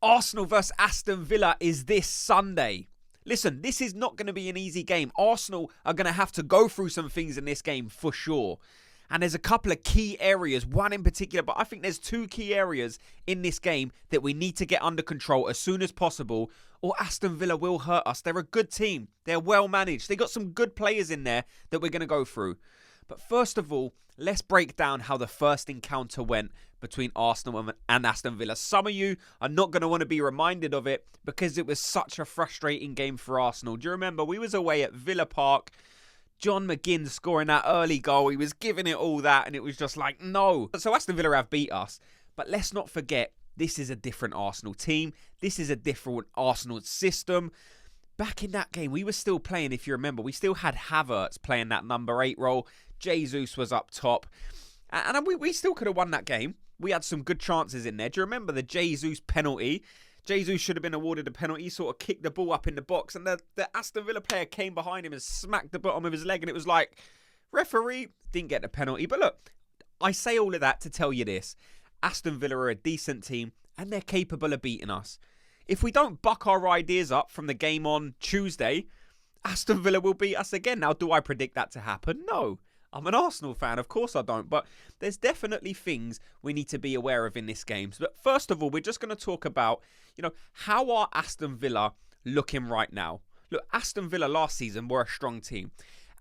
Arsenal versus Aston Villa is this Sunday. Listen, this is not going to be an easy game. Arsenal are going to have to go through some things in this game for sure. And there's a couple of key areas, one in particular, but I think there's two key areas in this game that we need to get under control as soon as possible, or Aston Villa will hurt us. They're a good team. They're well managed. They got some good players in there that we're going to go through. But first of all, let's break down how the first encounter went between Arsenal and Aston Villa. Some of you are not going to want to be reminded of it because it was such a frustrating game for Arsenal. Do you remember? We was away at Villa Park. John McGinn scoring that early goal. He was giving it all that and it was just like, no. So Aston Villa have beat us. But let's not forget, this is a different Arsenal team. This is a different Arsenal system. Back in that game, we were still playing, if you remember, we still had Havertz playing that number 8 role. Jesus was up top. And we still could have won that game. We had some good chances in there. Do you remember the Jesus penalty? Jesus should have been awarded a penalty. He sort of kicked the ball up in the box. And the Aston Villa player came behind him and smacked the bottom of his leg. And it was like, referee didn't get the penalty. But look, I say all of that to tell you this. Aston Villa are a decent team and they're capable of beating us. If we don't buck our ideas up from the game on Tuesday, Aston Villa will beat us again. Now, do I predict that to happen? No. I'm an Arsenal fan, of course I don't, but there's definitely things we need to be aware of in this game. But first of all, we're just going to talk about, how are Aston Villa looking right now? Look, Aston Villa last season were a strong team.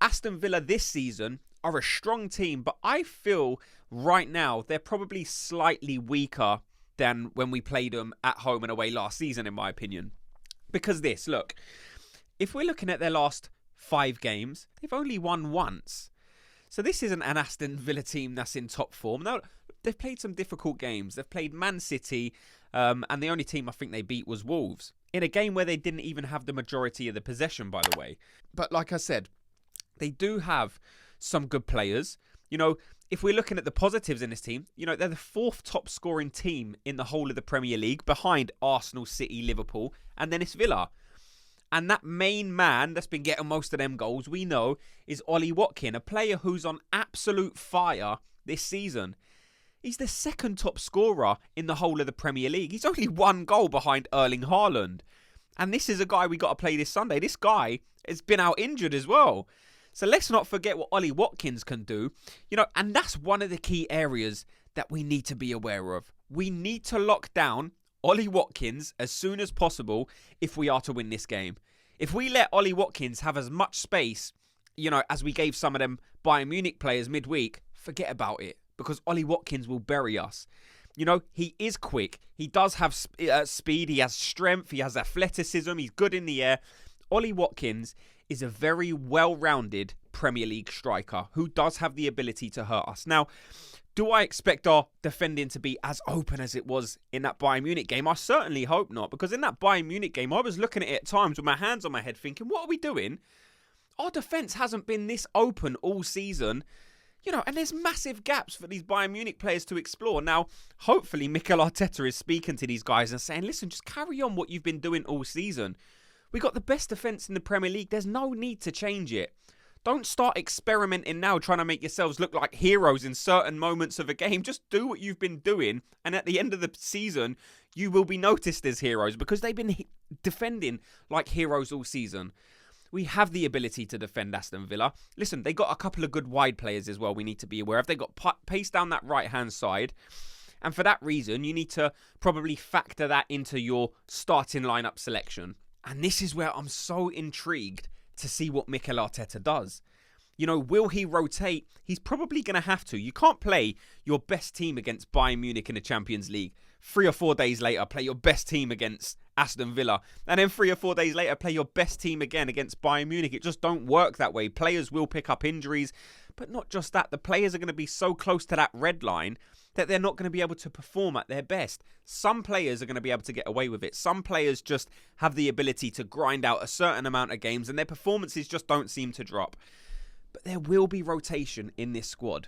Aston Villa this season are a strong team, but I feel right now they're probably slightly weaker than when we played them at home and away last season, in my opinion. Because look, if we're looking at their last 5 games, they've only won once. So this isn't an Aston Villa team that's in top form. Now, they've played some difficult games. They've played Man City, and the only team I think they beat was Wolves, in a game where they didn't even have the majority of the possession, by the way. But like I said, they do have some good players. If we're looking at the positives in this team, they're the 4th top scoring team in the whole of the Premier League, behind Arsenal, City, Liverpool, and then it's Villa. And that main man that's been getting most of them goals, we know, is Ollie Watkins, a player who's on absolute fire this season. He's the 2nd top scorer in the whole of the Premier League. He's only 1 goal behind Erling Haaland. And this is a guy we got to play this Sunday. This guy has been out injured as well. So let's not forget what Ollie Watkins can do. And that's one of the key areas that we need to be aware of. We need to lock down Ollie Watkins as soon as possible if we are to win this game. If we let Ollie Watkins have as much space, as we gave some of them Bayern Munich players midweek, forget about it, because Ollie Watkins will bury us. He is quick. He does have speed. He has strength. He has athleticism. He's good in the air. Ollie Watkins is a very well-rounded Premier League striker who does have the ability to hurt us. Now, do I expect our defending to be as open as it was in that Bayern Munich game? I certainly hope not, because in that Bayern Munich game, I was looking at it at times with my hands on my head thinking, what are we doing? Our defence hasn't been this open all season. And there's massive gaps for these Bayern Munich players to explore. Now, hopefully, Mikel Arteta is speaking to these guys and saying, listen, just carry on what you've been doing all season. We got the best defence in the Premier League. There's no need to change it. Don't start experimenting now, trying to make yourselves look like heroes in certain moments of a game. Just do what you've been doing, and at the end of the season, you will be noticed as heroes, because they've been defending like heroes all season. We have the ability to defend Aston Villa. Listen, they got a couple of good wide players as well we need to be aware of. They got pace down that right-hand side. And for that reason, you need to probably factor that into your starting lineup selection. And this is where I'm so intrigued to see what Mikel Arteta does. Will he rotate? He's probably going to have to. You can't play your best team against Bayern Munich in the Champions League. 3 or 4 days later, play your best team against Aston Villa. And then 3 or 4 days later, play your best team again against Bayern Munich. It just don't work that way. Players will pick up injuries. But not just that. The players are going to be so close to that red line that they're not going to be able to perform at their best. Some players are going to be able to get away with it. Some players just have the ability to grind out a certain amount of games and their performances just don't seem to drop. But there will be rotation in this squad.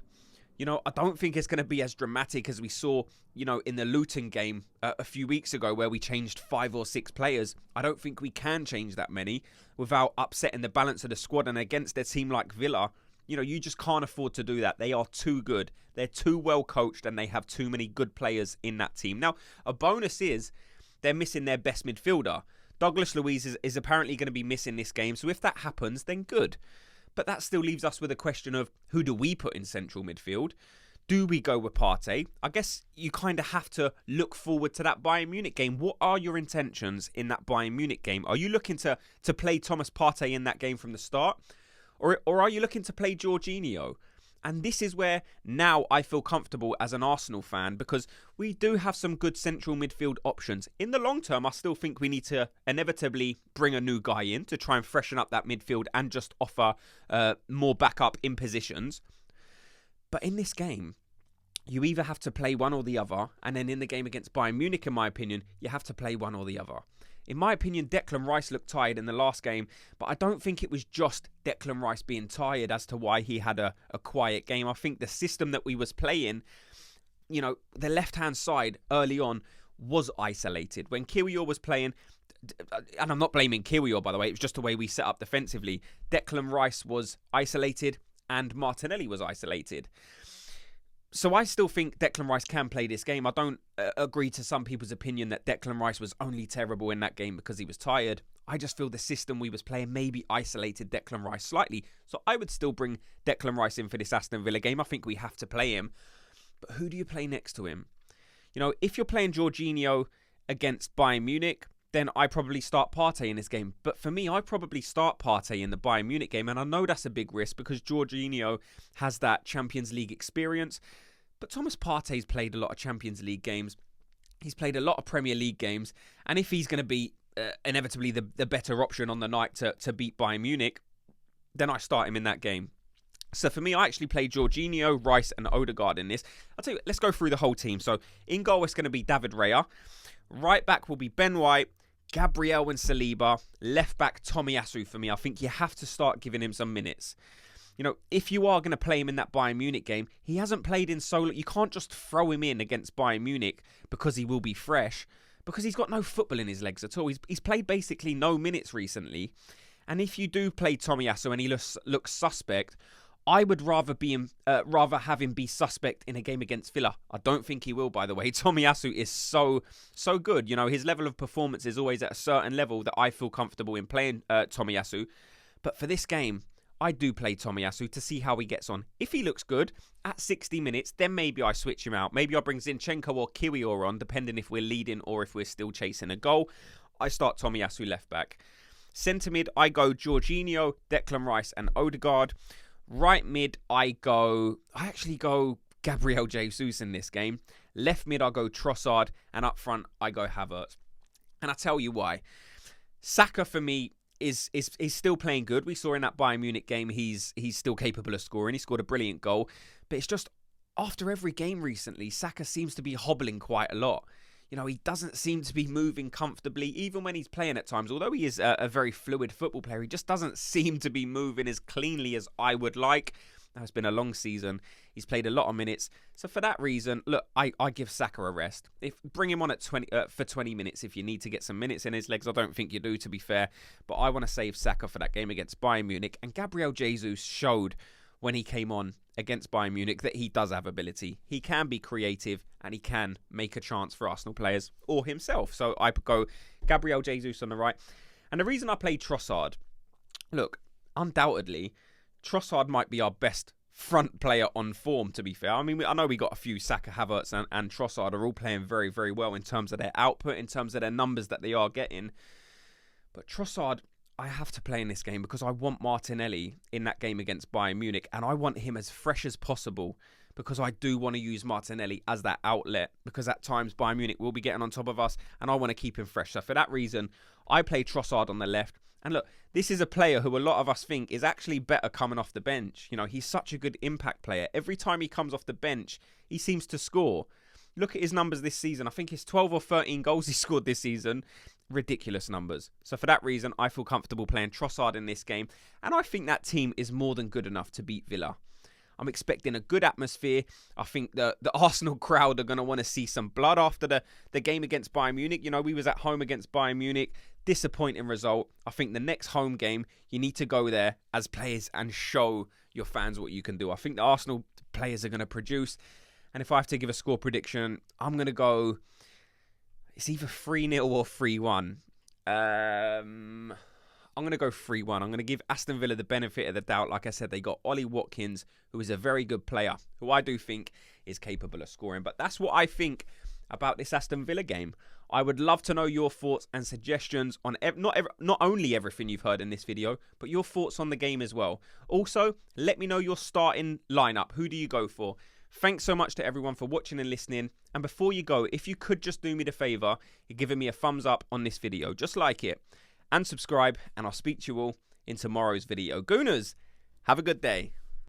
I don't think it's going to be as dramatic as we saw, in the Luton game a few weeks ago where we changed 5 or 6 players. I don't think we can change that many without upsetting the balance of the squad. And against a team like Villa, you just can't afford to do that. They are too good. They're too well coached and they have too many good players in that team. Now, a bonus is they're missing their best midfielder. Douglas Luiz is apparently going to be missing this game, so if that happens, then good. But that still leaves us with a question of who do we put in central midfield? Do we go with Partey? I guess you kind of have to look forward to that Bayern Munich game. What are your intentions in that Bayern Munich game? Are you looking to play Thomas Partey in that game from the start? Or are you looking to play Jorginho? And this is where now I feel comfortable as an Arsenal fan, because we do have some good central midfield options. In the long term, I still think we need to inevitably bring a new guy in to try and freshen up that midfield and just offer more backup in positions. But in this game, you either have to play one or the other. And then in the game against Bayern Munich, in my opinion, you have to play one or the other. In my opinion, Declan Rice looked tired in the last game, but I don't think it was just Declan Rice being tired as to why he had a quiet game. I think the system that we was playing, you know, the left-hand side early on was isolated. When Kiwior was playing, and I'm not blaming Kiwior, by the way, it was just the way we set up defensively. Declan Rice was isolated and Martinelli was isolated. So I still think Declan Rice can play this game. I don't agree to some people's opinion that Declan Rice was only terrible in that game because he was tired. I just feel the system we was playing maybe isolated Declan Rice slightly. So I would still bring Declan Rice in for this Aston Villa game. I think we have to play him. But who do you play next to him? You know, if you're playing Jorginho against Bayern Munich, then I probably start Partey in this game. But for me, I probably start Partey in the Bayern Munich game. And I know that's a big risk because Jorginho has that Champions League experience. But Thomas Partey's played a lot of Champions League games. He's played a lot of Premier League games. And if he's going to be inevitably the better option on the night to beat Bayern Munich, then I start him in that game. So for me, I actually play Jorginho, Rice and Odegaard in this. I'll tell you, let's go through the whole team. So in goal, it's going to be David Raya. Right back will be Ben White, Gabriel and Saliba. Left back, tomiyasu for me. I think you have to start giving him some minutes. You know, if you are going to play him in that Bayern Munich game, he hasn't played in so long. You can't just throw him in against Bayern Munich because he will be fresh, because he's got no football in his legs at all. He's played basically no minutes recently. And if you do play tomiyasu and he looks suspect, I would rather have him be suspect in a game against Villa. I don't think he will, by the way. Tomiyasu is so good. You know, his level of performance is always at a certain level that I feel comfortable in playing Tomiyasu. But for this game, I do play Tomiyasu to see how he gets on. If he looks good at 60 minutes, then maybe I switch him out. Maybe I bring Zinchenko or Kiwior on, depending if we're leading or if we're still chasing a goal. I start Tomiyasu left back. Centre mid, I go Jorginho, Declan Rice and Odegaard. Right mid, I actually go Gabriel Jesus in this game. Left mid, I go Trossard. And up front, I go Havertz. And I tell you why. Saka, for me, is still playing good. We saw in that Bayern Munich game, he's still capable of scoring. He scored a brilliant goal. But it's just, after every game recently, Saka seems to be hobbling quite a lot. You know, he doesn't seem to be moving comfortably, even when he's playing at times. Although he is a very fluid football player, he just doesn't seem to be moving as cleanly as I would like. Now, it's been a long season. He's played a lot of minutes. So for that reason, look, I give Saka a rest. Bring him on at 20 minutes if you need to get some minutes in his legs. I don't think you do, to be fair. But I want to save Saka for that game against Bayern Munich. And Gabriel Jesus showed when he came on against Bayern Munich that he does have ability. He can be creative and he can make a chance for Arsenal players or himself. So I go Gabriel Jesus on the right. And the reason I play Trossard, look, undoubtedly, Trossard might be our best front player on form, to be fair. I mean, I know we got a few. Saka, Havertz and Trossard are all playing very, very well in terms of their output, in terms of their numbers that they are getting. But Trossard, I have to play in this game because I want Martinelli in that game against Bayern Munich, and I want him as fresh as possible because I do want to use Martinelli as that outlet, because at times Bayern Munich will be getting on top of us and I want to keep him fresh. So for that reason, I play Trossard on the left. And look, this is a player who a lot of us think is actually better coming off the bench. You know, he's such a good impact player. Every time he comes off the bench, he seems to score. Look at his numbers this season. I think it's 12 or 13 goals he scored this season. Ridiculous numbers. So for that reason, I feel comfortable playing Trossard in this game. And I think that team is more than good enough to beat Villa. I'm expecting a good atmosphere. I think the Arsenal crowd are going to want to see some blood after the game against Bayern Munich. You know, we was at home against Bayern Munich. Disappointing result. I think the next home game, you need to go there as players and show your fans what you can do. I think the Arsenal players are going to produce. And if I have to give a score prediction, I'm going to go... It's either 3-0 or 3-1. I'm going to go 3-1. I'm going to give Aston Villa the benefit of the doubt. Like I said, they got Ollie Watkins, who is a very good player, who I do think is capable of scoring. But that's what I think about this Aston Villa game. I would love to know your thoughts and suggestions on not only everything you've heard in this video, but your thoughts on the game as well. Also, let me know your starting lineup. Who do you go for? Thanks so much to everyone for watching and listening. And before you go, if you could just do me the favour, you're giving me a thumbs up on this video. Just like it. And subscribe. And I'll speak to you all in tomorrow's video. Gooners, have a good day.